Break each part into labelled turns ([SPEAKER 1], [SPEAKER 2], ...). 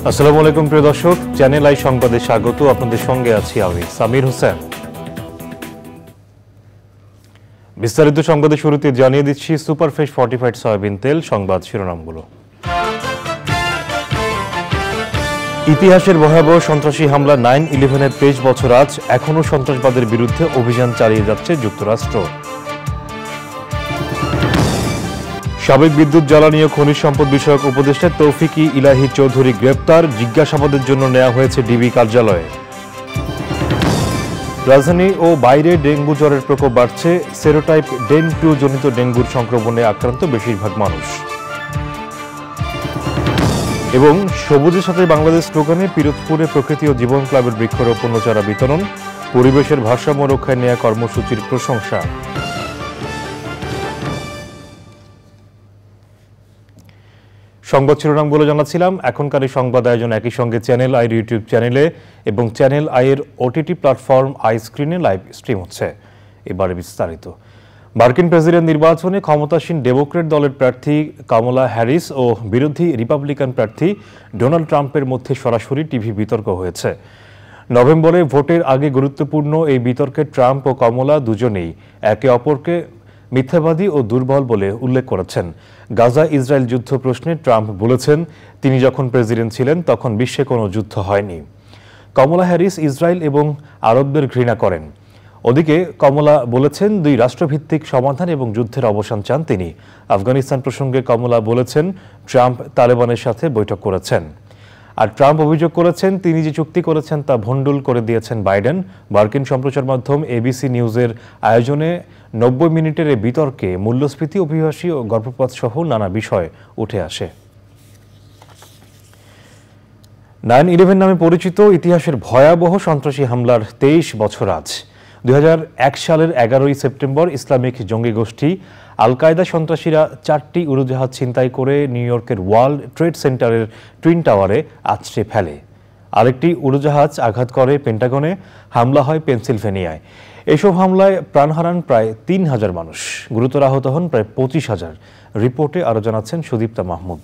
[SPEAKER 1] আসসালামু আলাইকুম প্রিয় দর্শক, চ্যানেল আই সংবাদে স্বাগত। আপনাদের সঙ্গে আছি আমি সামির হোসেন। বিস্তারিত সংবাদের শুরুতে জানিয়ে দিচ্ছি সুপারফ্রেশ ফর্টিফাইড সয়াবিন তেল। সংবাদ শিরোনামগুলো। ইতিহাসের ভয়াবহ সন্ত্রাসী হামলা 9/11-এর 23 বছর আজ, এখনও সন্ত্রাসবাদের বিরুদ্ধে অভিযান চালিয়ে যাচ্ছে যুক্তরাষ্ট্র। সাবেক বিদ্যুৎ জ্বালানি ও খনিজ সম্পদ বিষয়ক উপদেষ্টা তৌফিক-ই ইলাহি চৌধুরী গ্রেপ্তার, জিজ্ঞাসাবাদের জন্য নেওয়া হয়েছে ডিবি কার্যালয়ে। রাজধানী ও বাইরে ডেঙ্গু জ্বরের প্রকোপ বাড়ছে, সেরোটাইপ ডেন-2 জনিত ডেঙ্গুর সংক্রমণে আক্রান্ত বেশিরভাগ মানুষ। এবং সবুজের সাথে বাংলাদেশ স্লোগানে পিরোজপুরে প্রকৃতি ও জীবন ক্লাবের বৃক্ষরোপণ ও চারা বিতরণ, পরিবেশের ভারসাম্য রক্ষায় নেওয়া কর্মসূচির প্রশংসা। সংবাদ শিরোনামগুলো জানাচ্ছিলাম। এখনকার এই সংবাদ আয়োজন একই সঙ্গে চ্যানেল আইয়ের ইউটিউব চ্যানেলে এবং চ্যানেল আইয়ের ওটিটি প্ল্যাটফর্ম আই স্ক্রিনে লাইভ স্ট্রিম হচ্ছে। এবারে বিস্তারিত। মার্কিন প্রেসিডেন্ট নির্বাচনে ক্ষমতাসীন ডেমোক্র্যাট দলের প্রার্থী কামালা হ্যারিস ও বিরোধী রিপাবলিকান প্রার্থী ডোনাল্ড ট্রাম্পের মধ্যে সরাসরি টিভি বিতর্ক হয়েছে। নভেম্বরে ভোটের আগে গুরুত্বপূর্ণ এই বিতর্কে ট্রাম্প ও কমলা দুজনেই একে অপরকে মিথ্যাবাদী ও দুর্বল বলে উল্লেখ করেছেন। গাজা ইসরায়েল যুদ্ধ প্রশ্নে ট্রাম্প বলেছেন, তিনি যখন প্রেসিডেন্ট ছিলেন তখন বিশ্বে কোনো যুদ্ধ হয়নি। কমলা হ্যারিস ইসরায়েল এবং আরবদের ঘৃণা করেন। ওদিকে কমলা বলেছেন, দুই রাষ্ট্রভিত্তিক সমাধান এবং যুদ্ধের অবসান চান তিনি। আফগানিস্তান প্রসঙ্গে কমলা বলেছেন, ট্রাম্প তালেবানের সাথে বৈঠক করেছেন। আর ট্রাম্প অভিযোগ করেছেন, তিনি যে চুক্তি করেছেন তা ভণ্ডুল করে দিয়েছেন বাইডেন। মার্কিন সম্প্রচার মাধ্যম এবিসি নিউজের আয়োজনে 90 মিনিটের এই বিতর্কে মূল্যস্ফীতি, অভিবাসী ও গর্ভপাত সহ নানা বিষয় উঠে আসে। 9/11 নামে পরিচিত ইতিহাসের ভয়াবহ সন্ত্রাসী হামলার 23 বছর আজ। 2001 সালের 11ই সেপ্টেম্বর ইসলামিক জঙ্গি গোষ্ঠী আল কায়দা সন্ত্রাসীরা 4টি উড়োজাহাজ ছিনতাই করে নিউ ইয়র্কের ওয়ার্ল্ড ট্রেড সেন্টারের টুইন টাওয়ারে আছড়ে ফেলে। আরেকটি উড়োজাহাজ আঘাত করে পেন্টাগনে। হামলা হয় পেনসিলভেনিয়ায়। এসব হামলায় প্রাণ হারান প্রায় 3000 মানুষ, গুরুতর আহত হন প্রায় 25,000। রিপোর্টে আরও জানাচ্ছেন সুদীপ্তা মাহমুদ।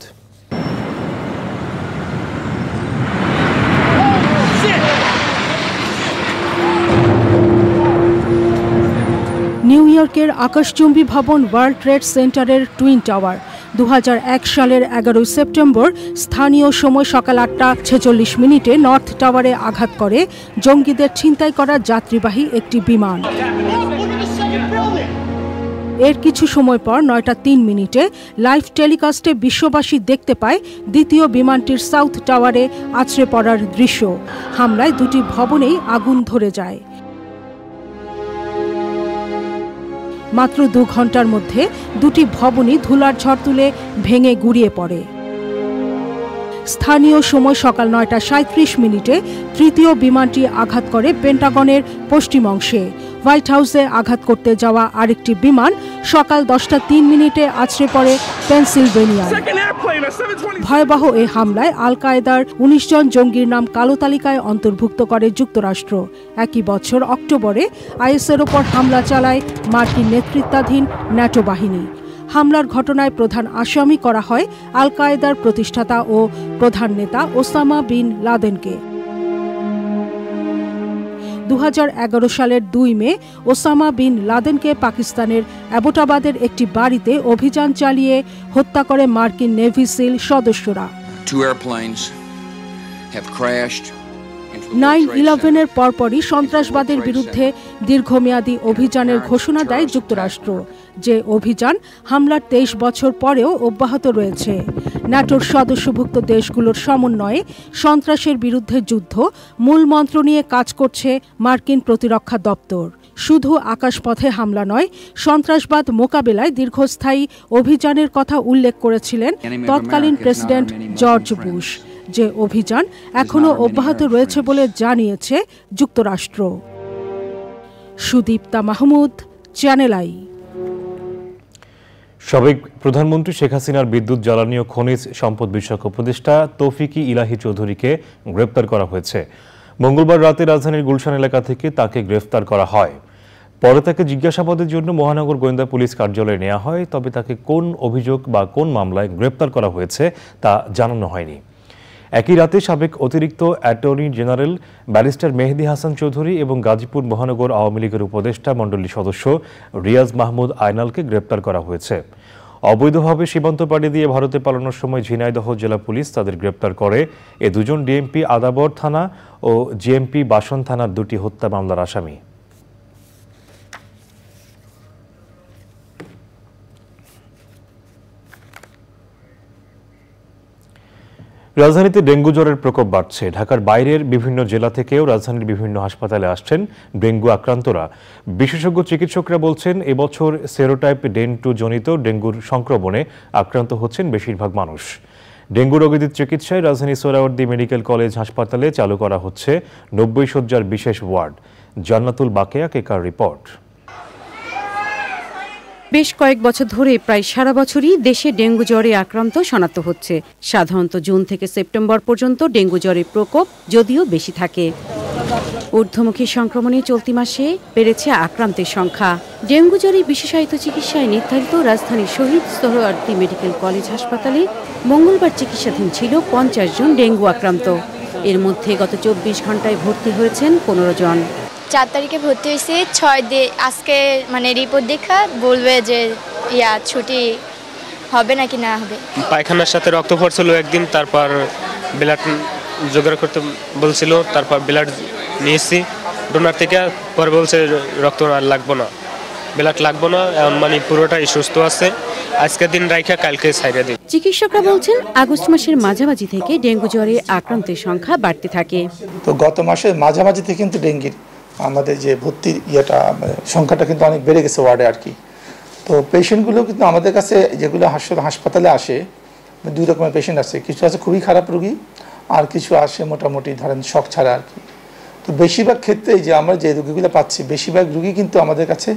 [SPEAKER 2] নিউ ইয়র্কের আকাশচুম্বী ভবন ওয়ার্ল্ড ট্রেড সেন্টারের টুইন টাওয়ার 2001 সালের 11 সেপ্টেম্বর স্থানীয় সময় সকাল 8:46 নর্থ টাওয়ারে আঘাত করে জঙ্গিদের ছিনতাই করা যাত্রীবাহী একটি বিমান। এর কিছু সময় পর 9:03 লাইভ টেলিকাস্টে বিশ্ববাসী দেখতে পায় দ্বিতীয় বিমানটির সাউথ টাওয়ারে আছড়ে পড়ার দৃশ্য। হামলায় দুটি ভবনেই আগুন ধরে যায়। মাত্র 2 ঘন্টার মধ্যে দুটি ভবনই ধুলার ঝড় তুলে ভেঙে গুড়িয়ে পড়ে। স্থানীয় সময় সকাল 9:37 তৃতীয় বিমানটি আঘাত করে পেন্টাগনের পশ্চিম অংশে। হোয়াইট হাউসে আঘাত করতে যাওয়া আরেকটি বিমান সকাল 10:03 আছড়ে পড়ে পেনসিলভেনিয়ায়। ভয়াবহ এই হামলায় আল কায়দার 19 জন জঙ্গির নাম কালো তালিকায় অন্তর্ভুক্ত করে যুক্তরাষ্ট্র। একই বছর অক্টোবরে আইএসের ওপর হামলা চালায় মার্কিন নেতৃত্বাধীন ন্যাটো বাহিনী। হামলার ঘটনায় প্রধান আসামি করা হয় আল কায়দার প্রতিষ্ঠাতা ও প্রধান নেতা ওসামা বিন লাদেনকে। 2011 সালের 2 মে ওসামা বিন লাদেনকে পাকিস্তানের অ্যাবোটাবাদের একটি বাড়িতে অভিযান চালিয়ে হত্যা করে মার্কিন নেভি সিল সদস্যরা। 9/11-এর পরপরই সন্ত্রাসবাদের বিরুদ্ধে দীর্ঘমেয়াদী অভিযানের ঘোষণা দেয় যুক্তরাষ্ট্র, যে অভিযান হামলার 23 বছর পরেও অব্যাহত রয়েছে। ন্যাটোর সদস্যভুক্ত দেশগুলোর সমন্বয়ে সন্ত্রাসের বিরুদ্ধে যুদ্ধ মূল মন্ত্র নিয়ে কাজ করছে মার্কিন প্রতিরক্ষা দপ্তর। শুধু আকাশপথে হামলা নয়, সন্ত্রাসবাদ মোকাবেলায় দীর্ঘস্থায়ী অভিযানের কথা উল্লেখ করেছিলেন তৎকালীন প্রেসিডেন্ট জর্জ বুশ, যে অভিযান এখনও অব্যাহত রয়েছে বলে জানিয়েছে যুক্তরাষ্ট্র। Sudipta Mahmud, channel I.
[SPEAKER 1] সাবেক প্রধানমন্ত্রী শেখ হাসিনার বিদ্যুৎ, জ্বালানি ও খনিজ সম্পদ বিষয়ক উপদেষ্টা তৌফিকি ইলাহি চৌধুরীকে গ্রেপ্তার করা হয়েছে। মঙ্গলবার রাতে রাজধানীর গুলশান এলাকা থেকে তাকে গ্রেফতার করা হয়। পরে তাকে জিজ্ঞাসাবাদের জন্য মহানগর গোয়েন্দা পুলিশ কার্যালয়ে নেওয়া হয়, তবে তাকে কোন অভিযোগ বা কোন মামলায় গ্রেপ্তার করা হয়েছে তা জানানো হয়নি। একই রাতে সাবেক অতিরিক্ত অ্যাটর্নি জেনারেল ব্যারিস্টার মেহেদী হাসান চৌধুরী এবং গাজীপুর মহানগর আওয়ামী লীগের উপদেষ্টা মণ্ডলীর সদস্য রিয়াজ মাহমুদ আয়নালকে গ্রেপ্তার করা হয়েছে। অবৈধভাবে সীমান্ত পাড়ি দিয়ে ভারতে পালানোর সময় ঝিনাইদহ জেলা পুলিশ তাদের গ্রেপ্তার করে। এ দুজন ডিএমপি আদাবর থানা ও জিএমপি বাসন থানার দুটি হত্যা মামলার আসামি। রাজধানীতে ডেঙ্গু জ্বরের প্রকোপ বাড়ছে। ঢাকার বাইরের বিভিন্ন জেলা থেকেও রাজধানীর বিভিন্ন হাসপাতালে আসছেন ডেঙ্গু আক্রান্তরা। বিশেষজ্ঞ চিকিৎসকরা বলছেন, এবছর সেরোটাইপ ডেন-2 জনিত ডেঙ্গুর সংক্রমণে আক্রান্ত হচ্ছেন বেশিরভাগ মানুষ। ডেঙ্গু রোগীদের চিকিৎসায় রাজধানী সোহরাওয়ার্দী মেডিকেল কলেজ হাসপাতালে চালু করা হচ্ছে 90 শয্যার বিশেষ ওয়ার্ড। জান্নাতুল বাকেয়া কেকার রিপোর্ট।
[SPEAKER 3] বেশ কয়েক বছর ধরে প্রায় সারা বছরই দেশে ডেঙ্গু জ্বরে আক্রান্ত শনাক্ত হচ্ছে। সাধারণত জুন থেকে সেপ্টেম্বর পর্যন্ত ডেঙ্গু জ্বরের প্রকোপ যদিও বেশি থাকে। ঊর্ধ্বমুখী সংক্রমণে চলতি মাসে বেড়েছে আক্রান্তের সংখ্যা। ডেঙ্গু জ্বরে বিশেষায়িত চিকিৎসায় নির্ধারিত রাজধানীর শহীদ সোহরাওয়ার্দী মেডিকেল কলেজ হাসপাতালে মঙ্গলবার চিকিৎসাধীন ছিল 50 জন ডেঙ্গু আক্রান্ত। এর মধ্যে গত 24 ঘন্টায় ভর্তি হয়েছেন 15 জন।
[SPEAKER 4] 4 তারিখে ভর্তি হয়েছি, 6 আজকে রিপোর্ট দেখা বলবে যে ছুটি হবে নাকি না হবে।
[SPEAKER 5] পায়খানার সাথে রক্ত পড়ছিল একদিন, তারপর ব্লাড জোগাড় করতে বলছিল, তারপর ব্লাড নিয়েছি ডোনার থেকে। পরে বলছে রক্ত আর লাগবো না, ব্লাড লাগবো না, পুরোটাই সুস্থ আছে। আজকের দিন রাইখা কালকে ছাইড়া দিই।
[SPEAKER 3] চিকিৎসকরা বলছেন, আগস্ট মাসের মাঝামাঝি থেকে ডেঙ্গু জ্বরে আক্রান্তের সংখ্যা বাড়তে থাকে।
[SPEAKER 6] তো গত মাসের মাঝামাঝি থেকে কিন্তু ডেঙ্গির আমাদের যে ভর্তির সংখ্যাটা কিন্তু অনেক বেড়ে গেছে ওয়ার্ডে আর কি। তো পেশেন্টগুলো কিন্তু আমাদের কাছে যেগুলো হাসপাতালে আসে, 2 রকমের পেশেন্ট আছে। কিছু আছে খুবই খারাপ রোগী, আর কিছু আসে মোটামুটি ধরেন শক ছাড়া আর কি। তো বেশিরভাগ ক্ষেত্রে যে আমরা যে রোগীগুলো পাচ্ছি, বেশিরভাগ রোগী কিন্তু আমাদের কাছে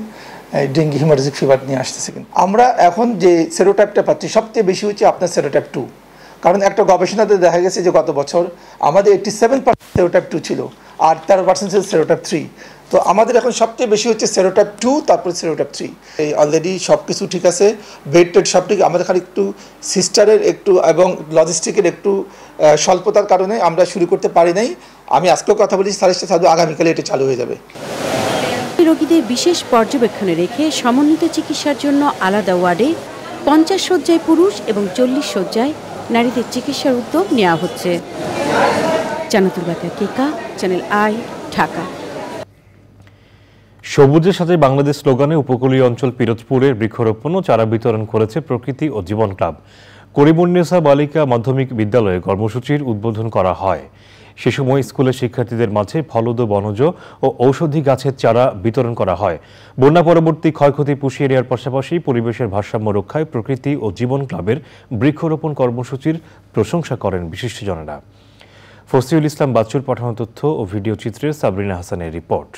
[SPEAKER 6] ডেঙ্গি হেমোরেজিক ফিভার নিয়ে আসতেছে। কিন্তু আমরা এখন যে সেরোটাইপটা পাচ্ছি সবচেয়ে বেশি হচ্ছে আপনার সেরোটাইপ 2, কারণ একটা গবেষণাতে দেখা গেছে যে গত বছর আমাদের 87% সেরোটাইপ 2 ছিল, আর 13% ছিল সেরোটাইপ 3। তো আমাদের এখন সবচেয়ে বেশি হচ্ছে সেরোটাইপ 2, তারপরে সেরোটাইপ 3। এই অলরেডি সব কিছু ঠিক আছে, বেড টেড সব ঠিক। আমাদের খালি একটু সিস্টারের একটু এবং লজিস্টিকের একটু স্বল্পতার কারণে আমরা শুরু করতে পারি নাই। আমি আজকেও কথা বলেছি, স্যারের সাথে আগামীকালে এটা চালু হয়ে যাবে।
[SPEAKER 3] রোগীদের বিশেষ পর্যবেক্ষণে রেখে সমন্বিত চিকিৎসার জন্য আলাদা ওয়ার্ডে 50 শয্যায় পুরুষ এবং 40 শয্যায় নারীদের চিকিৎসার উদ্যোগ নেওয়া হচ্ছে। জান্নাতুল বাকেয়া কেকা, চ্যানেল আই, ঢাকা।
[SPEAKER 1] সবুজের সাথে বাংলাদেশ স্লোগানে উপকূলীয় অঞ্চল পিরোজপুরের বৃক্ষরোপণ ও চারা বিতরণ করেছে প্রকৃতি ও জীবন ক্লাব। করিমুন্নেসা বালিকা মাধ্যমিক বিদ্যালয়ে কর্মসূচির উদ্বোধন করা হয়। সে সময় স্কুলের শিক্ষার্থীদের মাঝে ফলদ, বনজ ও ঔষধি গাছের চারা বিতরণ করা হয়। বন্যা পরবর্তী ক্ষয়ক্ষতি পুষিয়ে নেওয়ার পাশাপাশি পরিবেশের ভারসাম্য রক্ষায় প্রকৃতি ও জীবন ক্লাবের বৃক্ষরোপণ কর্মসূচির প্রশংসা করেন বিশিষ্টজনেরা। ফসিউল ইসলাম বাচ্চুর পাঠানো তথ্য ও ভিডিও চিত্রে সাবরিনা হাসানের রিপোর্ট।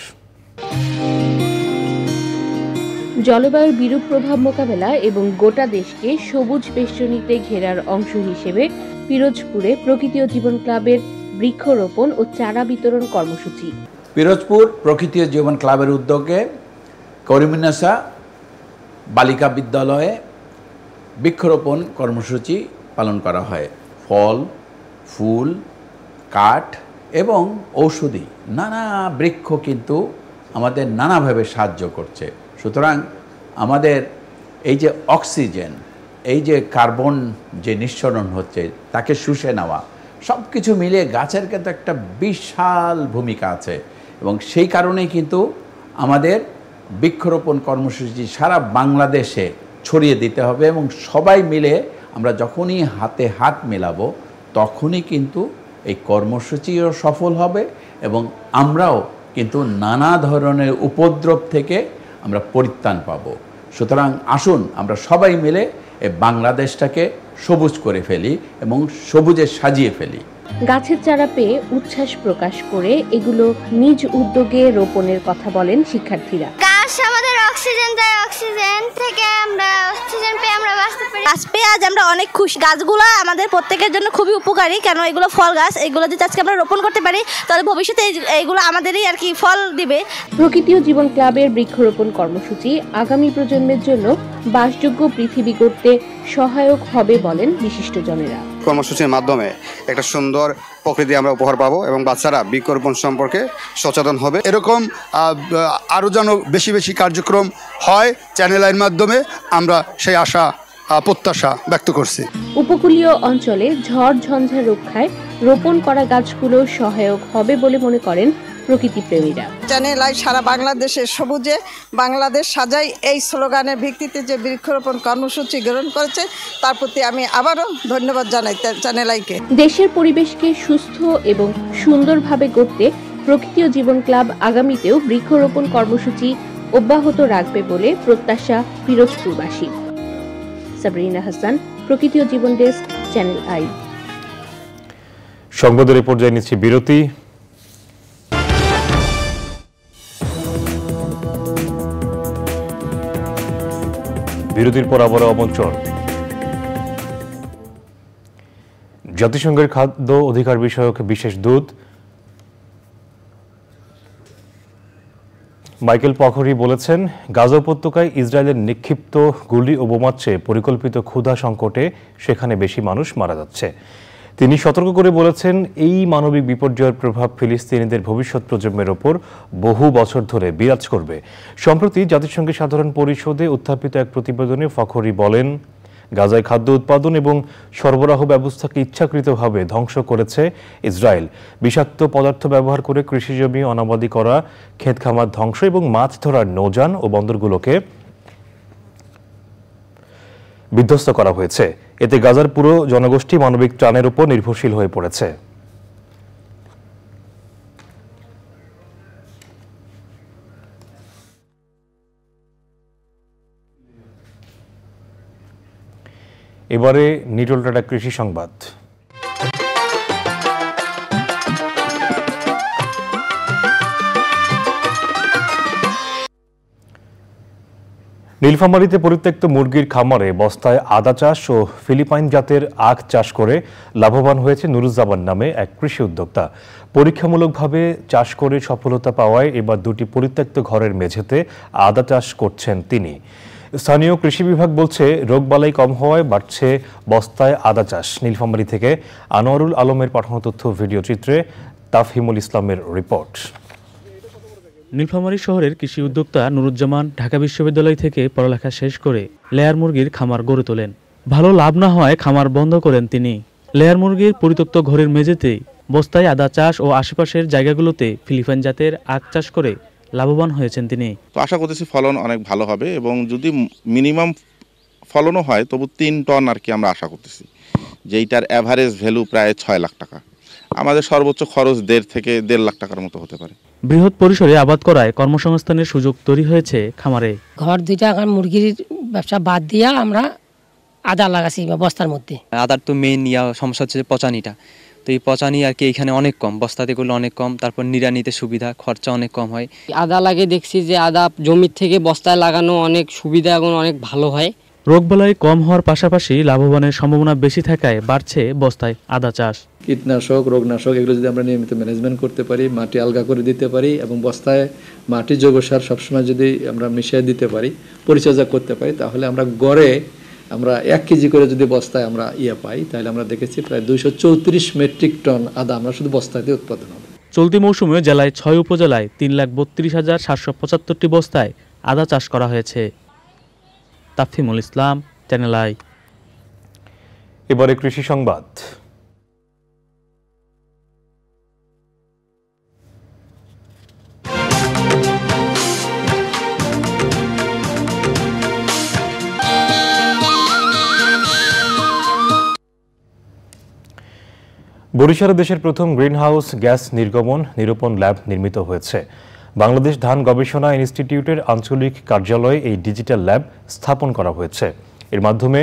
[SPEAKER 7] জলবায়ুর বিরূপ প্রভাব মোকাবেলা এবং গোটা দেশকে সবুজ বেষ্টনীতে ঘেরার অংশ হিসেবে পিরোজপুরে প্রকৃতি ও জীবন ক্লাবের বৃক্ষরোপণ ও চারা বিতরণ কর্মসূচি।
[SPEAKER 8] পিরোজপুর প্রকৃতি ও জীবন ক্লাবের উদ্যোগে করিমুন্নেসা বালিকা বিদ্যালয়ে বৃক্ষরোপণ কর্মসূচি পালন করা হয়। ফল, ফুল, কাঠ এবং ঔষধি নানা বৃক্ষ কিন্তু আমাদের নানাভাবে সাহায্য করছে। সুতরাং আমাদের এই যে অক্সিজেন, এই যে কার্বন যে নিঃসরণ হচ্ছে তাকে শুষে নেওয়া, সব কিছু মিলিয়ে গাছের কিন্তু একটা বিশাল ভূমিকা আছে। এবং সেই কারণেই কিন্তু আমাদের বৃক্ষরোপণ কর্মসূচি সারা বাংলাদেশে ছড়িয়ে দিতে হবে এবং সবাই মিলে আমরা যখনই হাতে হাত মেলাবো তখনই কিন্তু এই কর্মসূচিও সফল হবে এবং আমরাও কিন্তু নানা ধরনের উপদ্রব থেকে আমরা পরিত্রাণ পাব। সুতরাং আসুন আমরা সবাই মিলে এই বাংলাদেশটাকে সবুজ করে ফেলি এবং সবুজে সাজিয়ে ফেলি।
[SPEAKER 7] গাছের চারা পেয়ে উচ্ছ্বাস প্রকাশ করে এগুলো নিজ উদ্যোগে রোপণের কথা বলেন শিক্ষার্থীরা।
[SPEAKER 9] গাছ আমাদের অক্সিজেন দেয়, অক্সিজেন থেকে আমরা অক্সিজেন পেয়ে আমরা বাঁচতে পারি। গাছ পেয়ে আজ আমরা অনেক খুশি। গাছগুলো আমাদের প্রত্যেকের জন্য খুবই উপকারী, কেন এগুলো ফল গাছ। এগুলো যদি আজকে আমরা রোপণ করতে পারি তাহলে ভবিষ্যতে এগুলো আমাদেরই আর কি ফল দিবে।
[SPEAKER 7] প্রকৃতি ও জীবন ক্লাবের বৃক্ষরোপণ কর্মসূচি আগামী প্রজন্মের জন্য বাসযোগ্য পৃথিবী গড়তে সহায়ক হবে বলেন বিশিষ্টজনেরা।
[SPEAKER 10] কর্মসূচির মাধ্যমে একটা সুন্দর প্রকৃতি আমরা উপহার পাবো এবং বাচ্চারা বৃক্ষরোপণ সম্পর্কে সচেতন হবে। এরকম আরও যেন বেশি বেশি কার্যক্রম হয় চ্যানেল আইয়ের মাধ্যমে, আমরা সেই আশা প্রত্যাশা ব্যক্ত করছি।
[SPEAKER 7] উপকূলীয় অঞ্চলে ঝড় ঝঞ্ঝা রক্ষায় রোপণ করা গাছগুলো সহায়ক হবে বলে মনে করেন প্রকৃতিপ্রেমীরা।
[SPEAKER 11] চ্যানেল আই সারা বাংলাদেশের সবুজে বাংলাদেশ সাজাই এই স্লোগানের ভিত্তিতে যে বৃক্ষরোপণ কর্মসূচি গ্রহণ করেছে তার প্রতি আমি আবারও ধন্যবাদ জানাই চ্যানেল আইকে।
[SPEAKER 7] দেশের পরিবেশকে সুস্থ এবং সুন্দরভাবে গড়তে প্রকৃতি ও জীবন ক্লাব আগামীতেও বৃক্ষরোপণ কর্মসূচি অব্যাহত রাখবে বলে প্রত্যাশা পিরোজপুরবাসী। সাবরিনা হাসান, প্রকৃতি ও জীবন ডেস্ক, চ্যানেল আই।
[SPEAKER 1] সংবাদের এই পর্যায়ে নিচ্ছি বিরতি। বিরতির পর আবার আমন্ত্রণ। জাতিসংঘের খাদ্য অধিকার বিষয়ক বিশেষ দূত মাইকেল পখরি বলেছেন, গাজা উপত্যকায় ইসরায়েলের নিক্ষিপ্ত গুলি ও বোমার চেয়ে পরিকল্পিত ক্ষুধা সংকটে সেখানে বেশি মানুষ মারা যাচ্ছে। তিনি সতর্ক করে বলেছেন, এই মানবিক বিপর্যয়ের প্রভাব ফিলিস্তিনিদের ভবিষ্যৎ প্রজন্মের ওপর বহু বছর ধরে বিরাজ করবে। সম্প্রতি জাতিসংঘের সাধারণ পরিষদে উত্থাপিত এক প্রতিবেদনে ফখরি বলেন, গাজায় খাদ্য উৎপাদন এবং সরবরাহ ব্যবস্থাকে ইচ্ছাকৃতভাবে ধ্বংস করেছে ইসরায়েল। বিষাক্ত পদার্থ ব্যবহার করে কৃষিজমি অনাবাদি করা, ক্ষেত খামার ধ্বংস এবং মাছ ধরার নৌযান ও বন্দরগুলোকে বিধ্বস্ত করা হয়েছে। এতে গাজার পুরো জনগোষ্ঠী মানবিক ত্রাণের উপর নির্ভরশীল হয়ে পড়েছে। এবারে নিটোলটাটা কৃষি সংবাদ। নীলফামারীতে পরিত্যক্ত মুরগির খামারে বস্তায় আদা চাষ ও ফিলিপাইন জাতের আখ চাষ করে লাভবান হয়েছে নুরুজ্জামান নামে এক কৃষি উদ্যোক্তা। পরীক্ষামূলকভাবে চাষ করে সফলতা পাওয়ায় এবার দুটি পরিত্যক্ত ঘরের মেঝেতে আদা চাষ করছেন তিনি। স্থানীয় কৃষি বিভাগ বলছে, রোগবালাই কম হওয়ায় বাড়ছে বস্তায় আদা চাষ। নীলফামারী থেকে আনোয়ারুল আলমের পাঠানো তথ্য ভিডিও চিত্রে তাফহিমুল ইসলামের রিপোর্ট।
[SPEAKER 12] নীলফামারী শহরের কৃষি উদ্যোক্তা নুরুজ্জামান ঢাকা বিশ্ববিদ্যালয় থেকে পড়ালেখা শেষ করে লেয়ার মুরগির খামার গড়ে তোলেন। ভালো লাভ না হয় খামার বন্ধ করেন তিনি। লেয়ার মুরগির পরিত্যক্ত ঘরের মেঝেতে বস্তায় আদা চাষ ও আশেপাশের জায়গাগুলোতে ফিলিপাইন জাতের আখ চাষ করে লাভবান হয়েছেন তিনি।
[SPEAKER 13] তো আশা করতেছি ফলন অনেক ভালো হবে এবং যদি মিনিমাম ফলনও হয় তবু 3 টন আর কি আমরা আশা করতেছি, যেইটার অ্যাভারেজ ভ্যালু প্রায় 6 লাখ টাকা। আমাদের সর্বোচ্চ খরচ 1.5 থেকে 1.5 লাখ টাকার মতো হতে পারে।
[SPEAKER 12] বৃহৎ পরিসরে আবাদ করায় কর্মসংস্থানের সুযোগ তৈরি হয়েছে খামারে।
[SPEAKER 14] ঘর দুইটা মুরগির ব্যবসা বাদ দিয়া আমরা আদা লাগাছি বস্তার মধ্যে।
[SPEAKER 15] আদার তো মেইন সমস্যা হচ্ছে পচানিটা, তো এই পচানি আর কি এখানে অনেক কম, বস্তাতে করলে অনেক কম, তারপর নিড়ানিতে সুবিধা, খরচা অনেক কম হয়।
[SPEAKER 14] আদা লাগে দেখছি যে আদা জমির থেকে বস্তায় লাগানো অনেক সুবিধা এবং অনেক ভালো হয়।
[SPEAKER 12] রোগবালাই কম হওয়ার পাশাপাশি লাভবানের সম্ভাবনা বেশি থাকায় বাড়ছে বস্তায় আদা চাষ।
[SPEAKER 16] কীটনাশক, রোগনাশক এগুলো যদি আমরা নিয়মিত ম্যানেজমেন্ট করতে পারি, মাটি আলগা করে দিতে পারি এবং বস্তায় মাটি জৈব সার সবসময় যদি আমরা মিশিয়ে দিতে পারি, পরিচর্যা করতে পারি, তাহলে আমরা গড়ে আমরা 1 কেজি করে যদি বস্তায় আমরা পাই, তাহলে আমরা দেখেছি প্রায় 234 মেট্রিক টন আদা আমরা শুধু বস্তাতে উৎপাদন হবে।
[SPEAKER 12] চলতি মৌসুমে জেলায় 6 উপজেলায় 3,32,775টি বস্তায় আদা চাষ করা হয়েছে। তাফহিমুল ইসলাম, চ্যানেল আই।
[SPEAKER 1] এবারে কৃষি সংবাদ। বরিশালে দেশের প্রথম গ্রিনহাউস গ্যাস নির্গমন নিরূপণ ল্যাব নির্মিত হয়েছে। বাংলাদেশ ধান গবেষণা ইনস্টিটিউটের আঞ্চলিক কার্যালয়ে এই ডিজিটাল ল্যাব স্থাপন করা হয়েছে। এর মাধ্যমে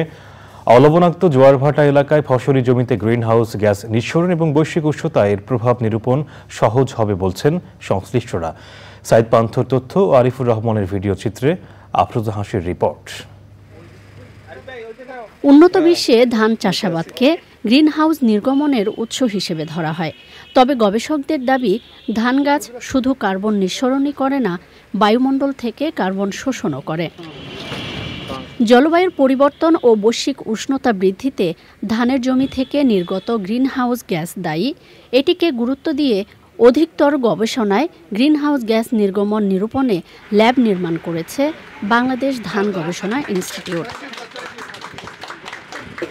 [SPEAKER 1] অলবণাক্ত জোয়ারভাটা এলাকায় ফসলি জমিতে গ্রিনহাউস গ্যাস নিঃসরণ এবং বৈশ্বিক উষ্ণতায় এর প্রভাব নিরূপণ সহজ হবে বলছেন সংশ্লিষ্টরা। সাইদ পান্থর তথ্য ও আরিফুর রহমানের ভিডিও চিত্রে আফরোজা হাসির রিপোর্ট।
[SPEAKER 17] উন্নত বিশ্বে ধান চাষাবাদকে গ্রিনহাউস নির্গমনের উৎস হিসেবে ধরা হয়। তবে গবেষকদের দাবি, ধান গাছ শুধু কার্বন নিঃসরণই করে না, বায়ুমণ্ডল থেকে কার্বন শোষণও করে। জলবায়ুর পরিবর্তন ও বৈশ্বিক উষ্ণতা বৃদ্ধিতে ধানের জমি থেকে নির্গত গ্রিনহাউস গ্যাস দায়ী। এটিকে গুরুত্ব দিয়ে অধিকতর গবেষণায় গ্রিনহাউস গ্যাস নির্গমন নিরূপণে ল্যাব নির্মাণ করেছে বাংলাদেশ ধান গবেষণা ইনস্টিটিউট।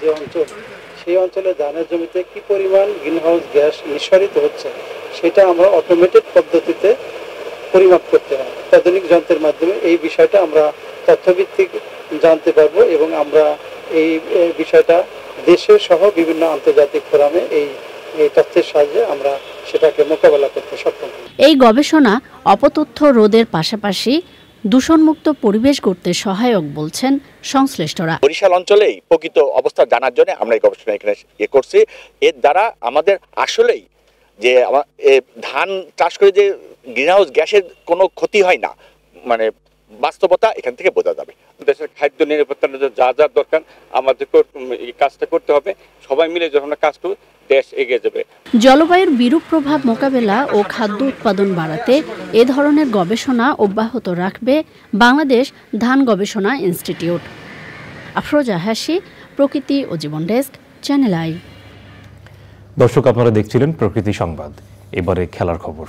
[SPEAKER 18] যে অঞ্চল, সেই অঞ্চলে ধানের জমিতে কি পরিমাণ গ্রিনহাউস গ্যাস নিঃসরিত হচ্ছে সেটা আমরা অটোমেটেড পদ্ধতিতে পরিমাপ করতে হয়। আধুনিক যন্ত্রের মাধ্যমে এই বিষয়টা আমরা তথ্যভিত্তিক জানতে পারবো এবং আমরা এই বিষয়টা দেশের সহ বিভিন্ন আন্তর্জাতিক ফোরামে এই তথ্যের সাহায্যে আমরা সেটাকে মোকাবেলা করতে সক্ষম।
[SPEAKER 17] এই গবেষণা অপতথ্য রোধের পাশাপাশি দূষণমুক্ত পরিবেশ গড়তে সহায়ক বলছেন সংশ্লিষ্টরা।
[SPEAKER 19] বরিশাল অঞ্চলেই প্রকৃত অবস্থা জানার জন্য আমরা এই গবেষণা এখানে করছি। এর দ্বারা আমাদের আসলেই যে ধান চাষ করে যে গ্রিনহাউস গ্যাসের কোনো ক্ষতি হয় না, মানে বাস্তবতা এখান থেকে বোঝা যাবে।
[SPEAKER 20] দেশের খাদ্য নিরাপত্তার যা যা দরকার আমাদের এই কাজটা করতে হবে। সবাই মিলে যখন কাজ করব, দেশ এগিয়ে যাবে।
[SPEAKER 17] জলবায়ুর বিরূপ প্রভাব মোকাবেলা ও খাদ্য উৎপাদন বাড়াতে এ ধরনের গবেষণা অব্যাহত রাখবে বাংলাদেশ ধান গবেষণা ইনস্টিটিউট। আফরোজা হাসি, প্রকৃতি ও জীবন ডেস্ক, চ্যানেল আই।
[SPEAKER 1] দর্শক, আপনারা দেখছিলেন প্রকৃতি সংবাদ। এবারে খেলার খবর।